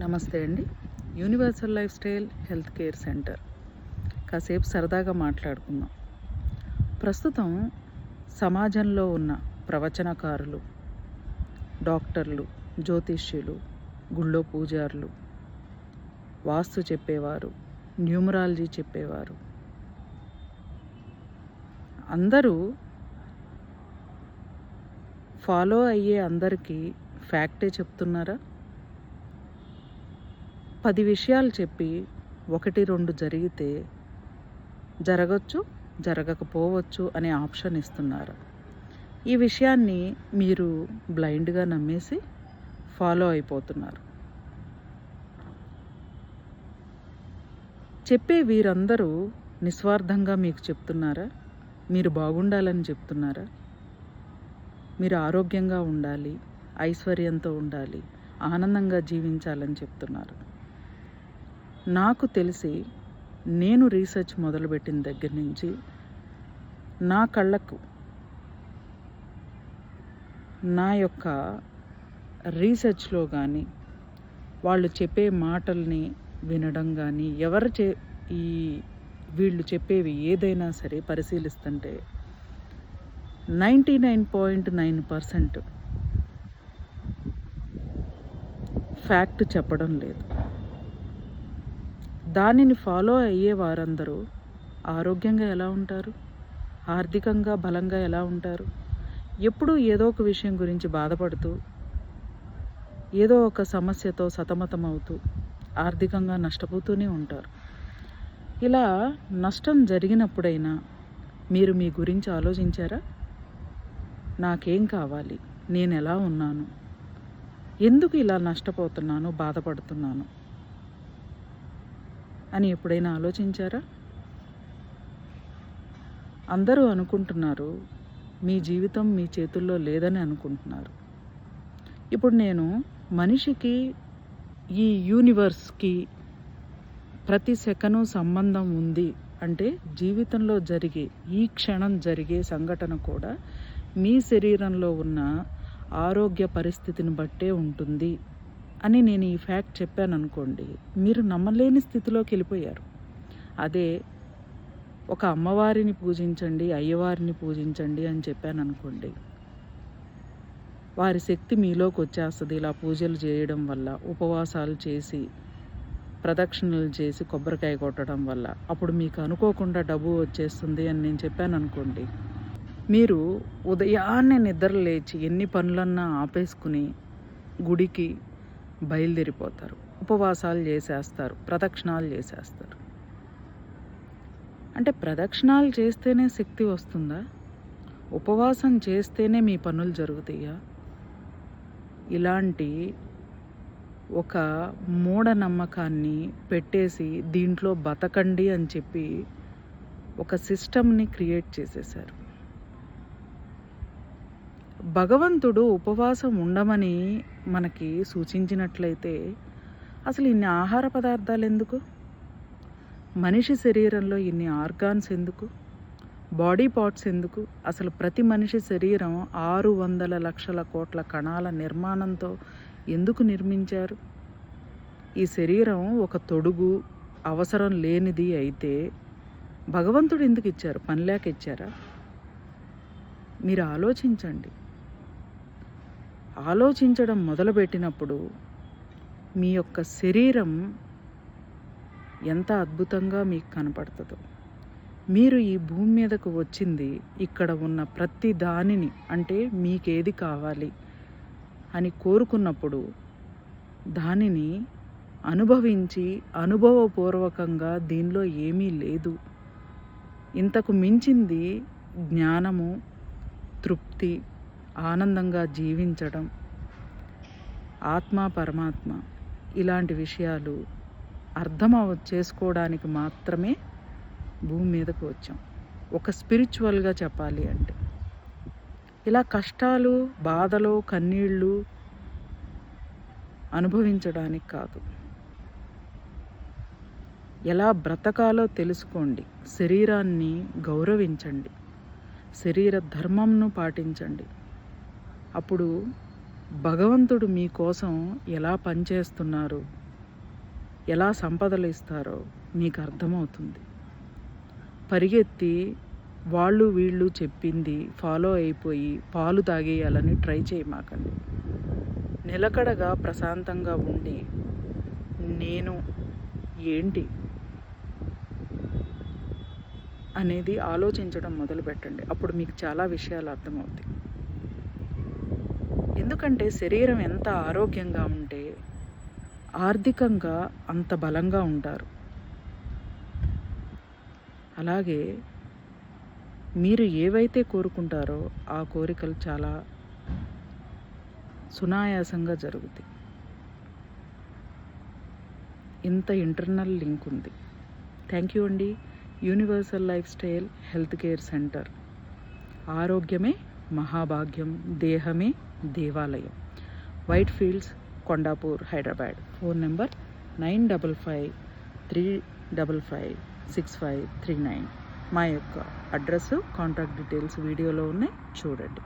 నమస్తే అండి. Universal life style health care centre. కాసేపు సరదాగా మాట్లాడుకుందాం. ప్రస్తుతం సమాజంలో ఉన్న ప్రవచనకారులు, డాక్టర్లు, జ్యోతిష్యులు, గుళ్ళో పూజారులు, వాస్తు చెప్పేవారు, న్యూమరాలజీ చెప్పేవారు అందరూ ఫాలో అయ్యే అందరికీ ఫ్యాక్టే చెప్తున్నారా? 10 విషయాలు చెప్పి 1-2 జరిగితే జరగచ్చు, జరగకపోవచ్చు అనే ఆప్షన్ ఇస్తున్నారు. ఈ విషయాన్ని మీరు బ్లైండ్గా నమ్మేసి ఫాలో అయిపోతున్నారు. చెప్పే వీరందరూ నిస్వార్థంగా మీకు చెప్తున్నారా? మీరు బాగుండాలని చెప్తున్నారా? మీరు ఆరోగ్యంగా ఉండాలి, ఐశ్వర్యంతో ఉండాలి, ఆనందంగా జీవించాలని చెప్తున్నారు. నాకు తెలిసి నేను రీసెర్చ్ మొదలుపెట్టిన దగ్గర నుంచి నా కళ్ళకు నా యొక్క రీసెర్చ్లో కానీ వాళ్ళు చెప్పే మాటల్ని వినడం కానీ వీళ్ళు చెప్పేవి ఏదైనా సరే పరిశీలిస్తుంటే 99.9% ఫ్యాక్ట్ చెప్పడం లేదు. దానిని ఫాలో అయ్యే వారందరూ ఆరోగ్యంగా ఎలా ఉంటారు? ఆర్థికంగా బలంగా ఎలా ఉంటారు? ఎప్పుడూ ఏదో ఒక విషయం గురించి బాధపడుతూ, ఏదో ఒక సమస్యతో సతమతమవుతూ, ఆర్థికంగా నష్టపోతూనే ఉంటారు. ఇలా నష్టం జరిగినప్పుడైనా మీరు మీ గురించి ఆలోచించారా? నాకేం కావాలి? నేను ఎలా ఉన్నాను? ఎందుకు ఇలా నష్టపోతున్నాను, బాధపడుతున్నాను అని ఎప్పుడైనా ఆలోచించారా? అందరూ అనుకుంటున్నారు మీ జీవితం మీ చేతుల్లో లేదని అనుకుంటున్నారు. ఇప్పుడు నేను మనిషికి, ఈ యూనివర్స్కి ప్రతి సెకను సంబంధం ఉంది అంటే జీవితంలో జరిగే, ఈ క్షణం జరిగే సంఘటన కూడా మీ శరీరంలో ఉన్న ఆరోగ్య పరిస్థితిని బట్టే ఉంటుంది అని నేను ఈ ఫ్యాక్ట్ చెప్పాను అనుకోండి, మీరు నమ్మలేని స్థితిలోకి వెళ్ళిపోయారు. అదే ఒక అమ్మవారిని పూజించండి, అయ్యవారిని పూజించండి అని చెప్పాను అనుకోండి, వారి శక్తి మీలోకి వచ్చేస్తుంది. ఇలా పూజలు చేయడం వల్ల, ఉపవాసాలు చేసి, ప్రదక్షిణలు చేసి, కొబ్బరికాయ కొట్టడం వల్ల అప్పుడు మీకు అనుకోకుండా డబ్బు వచ్చేస్తుంది అని నేను చెప్పాను అనుకోండి, మీరు ఉదయాన్నే నిద్ర లేచి ఎన్ని పనులన్నా ఆపేసుకుని గుడికి బయలుదేరిపోతారు, ఉపవాసాలు చేసేస్తారు, ప్రదక్షిణాలు చేసేస్తారు. అంటే ప్రదక్షిణాలు చేస్తేనే శక్తి వస్తుందా? ఉపవాసం చేస్తేనే మీ పనులు జరుగుతాయా? ఇలాంటి ఒక మూఢనమ్మకాన్ని పెట్టేసి దీంట్లో బతకండి అని చెప్పి ఒక సిస్టమ్ని క్రియేట్ చేసేశారు. భగవంతుడు ఉపవాసం ఉండమని మనకి సూచించినట్లయితే అసలు ఇన్ని ఆహార పదార్థాలు ఎందుకు? మనిషి శరీరంలో ఇన్ని ఆర్గాన్స్ ఎందుకు? బాడీ పార్ట్స్ ఎందుకు? అసలు ప్రతి మనిషి శరీరం 600 లక్షల కోట్ల కణాల నిర్మాణంతో ఎందుకు నిర్మించారు? ఈ శరీరం ఒక తొడుగు, అవసరం లేనిది అయితే భగవంతుడు ఎందుకు ఇచ్చారు? పనిలేక ఇచ్చారా? మీరు ఆలోచించండి. ఆలోచించడం మొదలుపెట్టినప్పుడు మీ యొక్క శరీరం ఎంత అద్భుతంగా మీకు కనపడుతుందో. మీరు ఈ భూమి మీదకు వచ్చింది ఇక్కడ ఉన్న ప్రతి దానిని, అంటే మీకేది కావాలి అని కోరుకున్నప్పుడు దానిని అనుభవించి, అనుభవపూర్వకంగా దీనిలో ఏమీ లేదు, ఇంతకు మించింది జ్ఞానము, తృప్తి, ఆనందంగా జీవించడం, ఆత్మ పరమాత్మ ఇలాంటి విషయాలు చేసుకోవడానికి మాత్రమే భూమి మీదకు వచ్చాం. ఒక స్పిరిచువల్గా చెప్పాలి అంటే ఇలా కష్టాలు, బాధలు, కన్నీళ్ళు అనుభవించడానికి కాదు. ఎలా బ్రతకాలో తెలుసుకోండి, శరీరాన్ని గౌరవించండి, శరీర ధర్మంను పాటించండి. అప్పుడు భగవంతుడు మీకోసం ఎలా పనిచేస్తున్నారు, ఎలా సంపదలు ఇస్తారో మీకు అర్థమవుతుంది. పరిగెత్తి వాళ్ళు వీళ్ళు చెప్పింది ఫాలో అయిపోయి పాలు తాగేయాలని ట్రై చేయమాకండి. నిలకడగా ప్రశాంతంగా ఉండి నేను ఏంటి అనేది ఆలోచించడం మొదలుపెట్టండి. అప్పుడు మీకు చాలా విషయాలు అర్థమవుతాయి. ఎందుకంటే శరీరం ఎంత ఆరోగ్యంగా ఉంటే ఆర్థికంగా అంత బలంగా ఉంటారు. అలాగే మీరు ఏవైతే కోరుకుంటారో ఆ కోరికలు చాలా సునాయాసంగా జరుగుతాయి. ఇంత ఇంటర్నల్ లింక్ ఉంది. థ్యాంక్ యూ అండి. Universal life style health care centre. ఆరోగ్యమే మహాభాగ్యం, దేహమే దేవాలయం. White fields, Kondapur, Hyderabad. Phone number 9553556539. మా యొక్క అడ్రస్, కాంటాక్ట్ డీటెయిల్స్ వీడియోలో ఉన్నాయి, చూడండి.